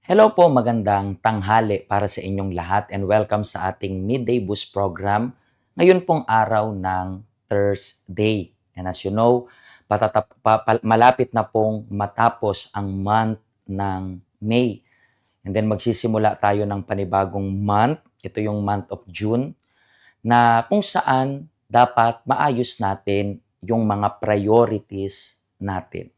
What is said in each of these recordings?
Hello po, magandang tanghali para sa inyong lahat and welcome sa ating Midday Boost program. Ngayon pong araw ng Thursday. And as you know, malapit na pong matapos ang month ng May. And then magsisimula tayo ng panibagong month. Ito yung month of June na kung saan dapat maayos natin yung mga priorities natin.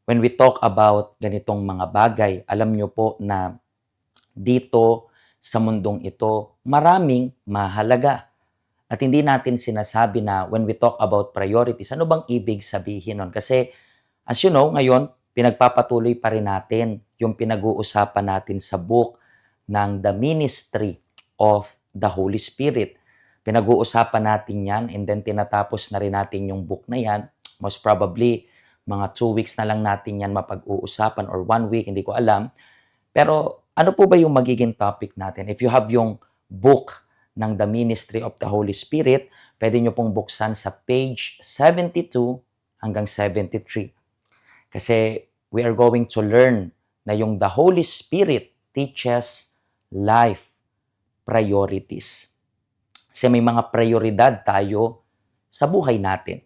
When we talk about ganitong mga bagay, alam nyo po na dito sa mundong ito, maraming mahalaga. At hindi natin sinasabi na when we talk about priorities, ano bang ibig sabihin nun? Kasi as you know, ngayon, pinagpapatuloy pa rin natin yung pinag-uusapan natin sa book ng The Ministry of the Holy Spirit. Pinag-uusapan natin yan and then tinatapos na rin natin yung book na yan. Most probably, mga 2 weeks na lang natin yan mapag-uusapan or 1 week, hindi ko alam. Pero ano po ba yung magiging topic natin? If you have yung book ng The Ministry of the Holy Spirit, pwede nyo pong buksan sa page 72 hanggang 73. Kasi we are going to learn na yung the Holy Spirit teaches life priorities. Kasi may mga prioridad tayo sa buhay natin.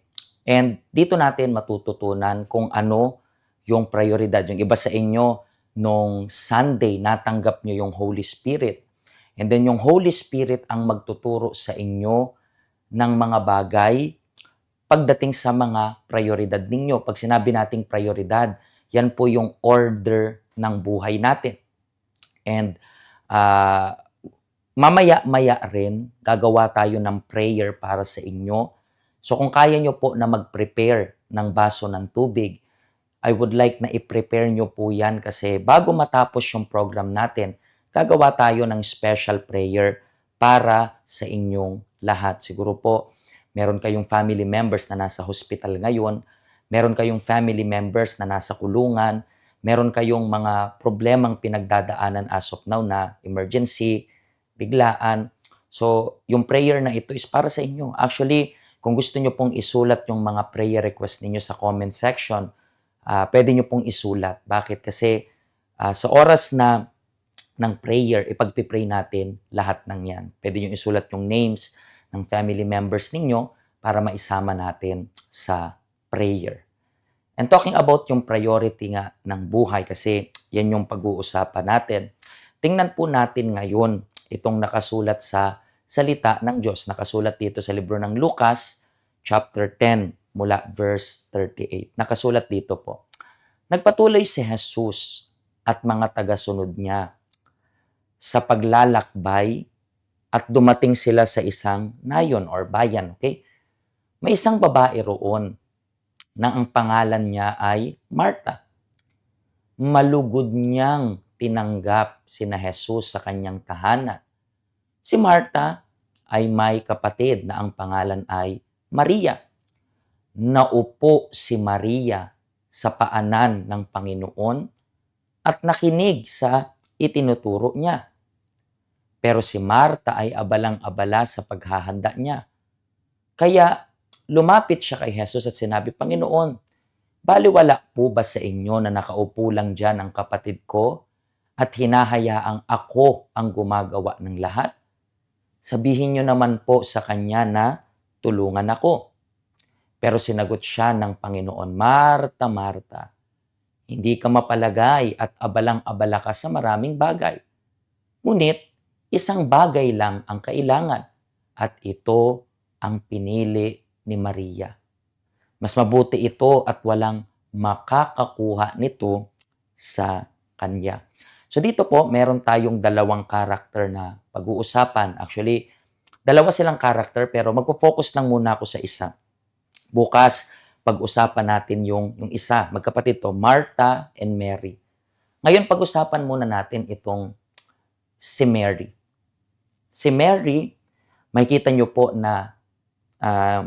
And dito natin matututunan kung ano yung prioridad. Yung iba sa inyo, nung Sunday, natanggap nyo yung Holy Spirit. And then yung Holy Spirit ang magtuturo sa inyo ng mga bagay pagdating sa mga prioridad ninyo. Pag sinabi nating prioridad, yan po yung order ng buhay natin. And mamaya-maya rin, gagawa tayo ng prayer para sa inyo. So kung kaya nyo po na mag-prepare ng baso ng tubig, I would like na i-prepare nyo po yan kasi bago matapos yung program natin, gagawa tayo ng special prayer para sa inyong lahat. Siguro po, meron kayong family members na nasa hospital ngayon, meron kayong family members na nasa kulungan, meron kayong mga problemang pinagdadaanan as of now na emergency, biglaan. So, yung prayer na ito is para sa inyo. Actually, kung gusto nyo pong isulat yung mga prayer request ninyo sa comment section, pwede nyo pong isulat. Bakit? Kasi sa oras na ng prayer, ipagpipray natin lahat ng yan. Pwede nyo isulat yung names ng family members ninyo para maisama natin sa prayer. And talking about yung priority nga ng buhay, kasi yan yung pag-uusapan natin, tingnan po natin ngayon itong nakasulat sa salita ng Diyos. Nakasulat dito sa libro ng Lucas, chapter 10, mula verse 38. Nakasulat dito po. Nagpatuloy si Jesus at mga tagasunod niya sa paglalakbay at dumating sila sa isang nayon or bayan. Okay? May isang babae roon na ang pangalan niya ay Marta. Malugod niyang tinanggap sina Jesus sa kanyang tahanan. Si Marta ay may kapatid na ang pangalan ay Maria. Naupo si Maria sa paanan ng Panginoon at nakinig sa itinuturo niya. Pero si Marta ay abalang-abala sa paghahanda niya. Kaya lumapit siya kay Jesus at sinabi, Panginoon, baliwala po ba sa inyo na nakaupo lang dyan ang kapatid ko at hinahayaang ako ang gumagawa ng lahat? Sabihin niyo naman po sa kanya na tulungan ako. Pero sinagot siya ng Panginoon, Marta, Marta, hindi ka mapalagay at abalang-abala ka sa maraming bagay. Ngunit, isang bagay lang ang kailangan at ito ang pinili ni Maria. Mas mabuti ito at walang makakakuha nito sa kanya. So dito po, meron tayong dalawang karakter na pag-uusapan. Actually, dalawa silang karakter pero magpo-focus lang muna ako sa isa. Bukas, pag-usapan natin yung isa. Magkapatid to, Martha and Mary. Ngayon, pag-usapan muna natin itong si Mary. Si Mary, makikita nyo po na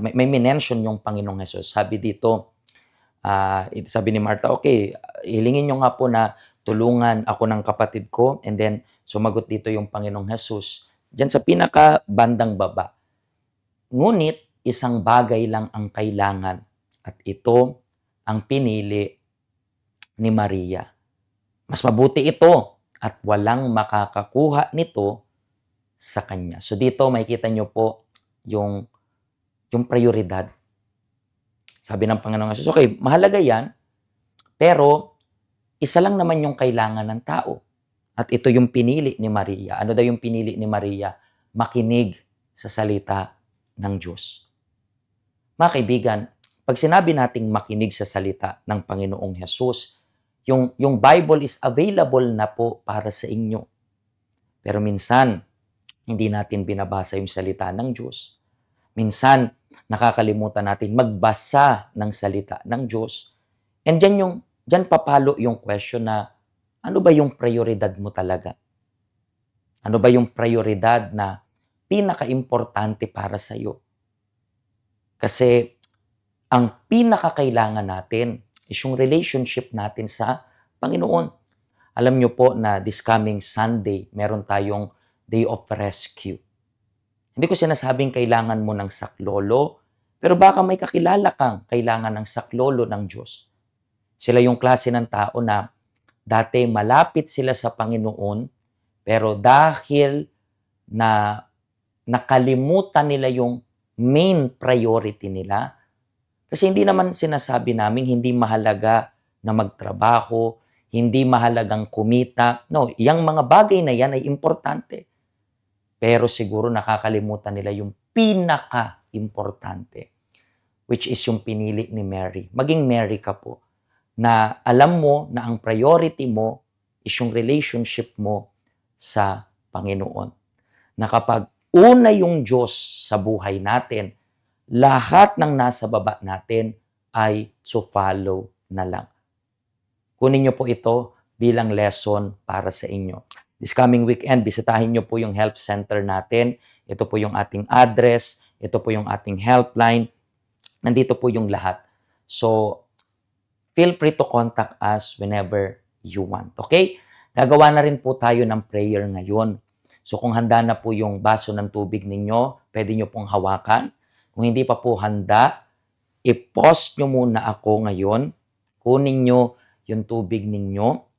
may minention yung Panginoong Hesus. Sabi dito, sabi ni Martha, okay, hilingin nyo nga po na tulungan ako ng kapatid ko. And then, sumagot dito yung Panginoong Hesus. Diyan sa pinaka-bandang baba. Ngunit, isang bagay lang ang kailangan at ito ang pinili ni Maria. Mas mabuti ito at walang makakakuha nito sa Kanya. So dito makikita nyo po yung prioridad. Sabi ng Panginoong Jesus, okay, mahalaga yan, pero isa lang naman yung kailangan ng tao. At ito yung pinili ni Maria. Ano daw yung pinili ni Maria? Makinig sa salita ng Diyos. Mga kaibigan, pag sinabi nating makinig sa salita ng Panginoong Jesus, yung Bible is available na po para sa inyo. Pero minsan, hindi natin binabasa yung salita ng Diyos. Minsan, nakakalimutan natin magbasa ng salita ng Diyos. And dyan papalo yung question na, ano ba yung prioridad mo talaga? Ano ba yung prioridad na pinaka-importante para sa iyo? Kasi ang pinakakailangan natin is yung relationship natin sa Panginoon. Alam nyo po na this coming Sunday, meron tayong Day of Rescue. Hindi ko sinasabing kailangan mo ng saklolo, pero baka may kakilala kang kailangan ng saklolo ng Diyos. Sila yung klase ng tao na dati malapit sila sa Panginoon, pero dahil na nakalimutan nila yung main priority nila, kasi hindi naman sinasabi namin hindi mahalaga na magtrabaho, hindi mahalagang kumita. No, yung mga bagay na yan ay importante. Pero siguro nakakalimutan nila yung pinaka-importante, which is yung pinili ni Mary. Maging Mary ka po, na alam mo na ang priority mo is yung relationship mo sa Panginoon. Na kapag una yung Diyos sa buhay natin, lahat ng nasa baba natin ay to follow na lang. Kunin niyo po ito bilang lesson para sa inyo. This coming weekend, bisitahin niyo po yung health center natin. Ito po yung ating address. Ito po yung ating helpline. Nandito po yung lahat. So, feel free to contact us whenever you want. Okay? Gagawa na rin po tayo ng prayer ngayon. So, kung handa na po yung baso ng tubig ninyo, pwede nyo pong hawakan. Kung hindi pa po handa, i-pause nyo muna ako ngayon. Kunin nyo yung tubig ninyo.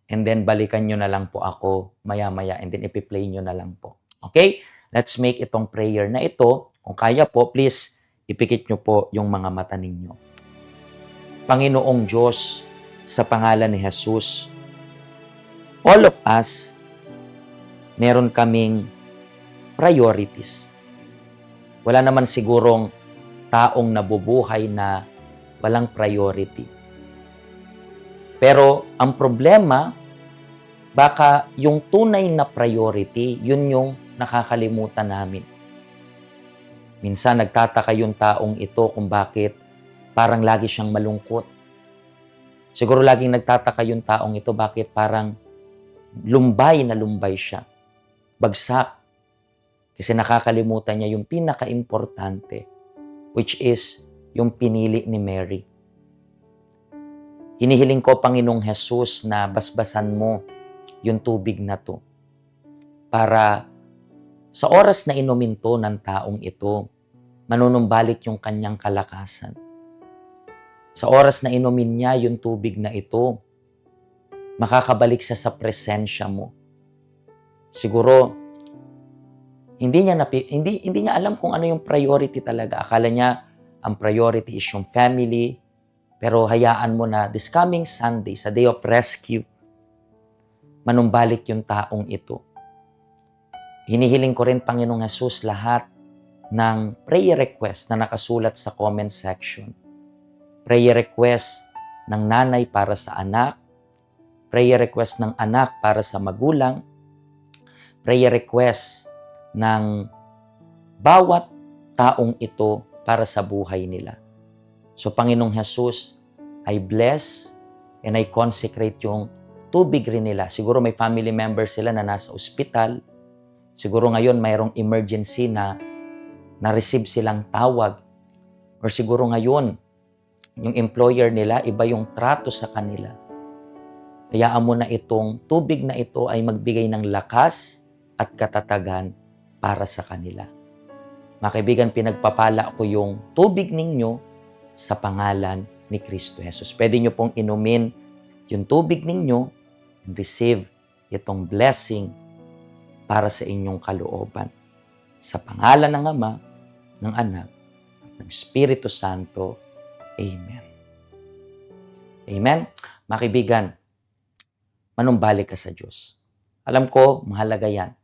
And then, balikan nyo na lang po ako maya-maya. And then, ipi-play nyo na lang po. Okay? Let's make itong prayer na ito. Kung kaya po, please, ipikit nyo po yung mga mata ninyo. Panginoong Diyos, sa pangalan ni Jesus, all of us, meron kaming priorities. Wala naman sigurong taong nabubuhay na walang priority. Pero ang problema, baka yung tunay na priority, yun yung nakakalimutan namin. Minsan nagtataka yung taong ito kung bakit parang lagi siyang malungkot. Siguro laging nagtataka yung taong ito bakit parang lumbay na lumbay siya. Bagsak. Kasi nakakalimutan niya yung pinaka-importante, which is yung pinili ni Mary. Hinihiling ko, Panginoong Jesus, na basbasan mo yung tubig na to para sa oras na inumin to ng taong ito, manunumbalik yung kanyang kalakasan. Sa oras na inumin niya yung tubig na ito, makakabalik siya sa presensya mo. Siguro, hindi niya alam kung ano yung priority talaga. Akala niya, ang priority is yung family. Pero hayaan mo na this coming Sunday, sa Day of Rescue, manumbalik yung taong ito. Hinihiling ko rin, Panginoong Jesus, lahat ng prayer request na nakasulat sa comment section. Prayer request ng nanay para sa anak, prayer request ng anak para sa magulang, prayer request ng bawat taong ito para sa buhay nila. So, Panginoong Jesus, I bless and I consecrate yung tubig rin nila. Siguro may family members sila na nasa ospital. Siguro ngayon mayroong emergency na na-receive silang tawag. Or siguro ngayon, yung employer nila, iba yung trato sa kanila. Hayaan mo na itong tubig na ito ay magbigay ng lakas at katatagan para sa kanila. Mga kaibigan, pinagpapala ko yung tubig ninyo sa pangalan ni Kristo Jesus. Pwede nyo pong inumin yung tubig ninyo and receive itong blessing para sa inyong kalooban. Sa pangalan ng Ama, ng Anak, at ng Espiritu Santo. Amen. Amen. Mga kaibigan, manumbalik ka sa Diyos. Alam ko, mahalaga yan.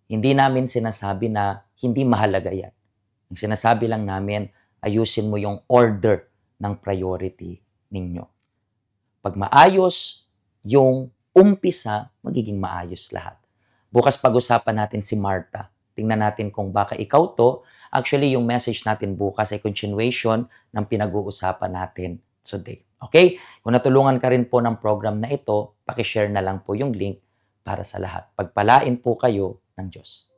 Hindi namin sinasabi na hindi mahalaga yan. Ang sinasabi lang namin, ayusin mo yung order ng priority ninyo. Pag maayos yung umpisa, magiging maayos lahat. Bukas pag-usapan natin si Martha. Tingnan natin kung baka ikaw to. Actually, yung message natin bukas ay continuation ng pinag-uusapan natin today. Okay? Kung natulungan ka rin po ng program na ito, pakishare na lang po yung link para sa lahat. Pagpalain po kayo ng Diyos.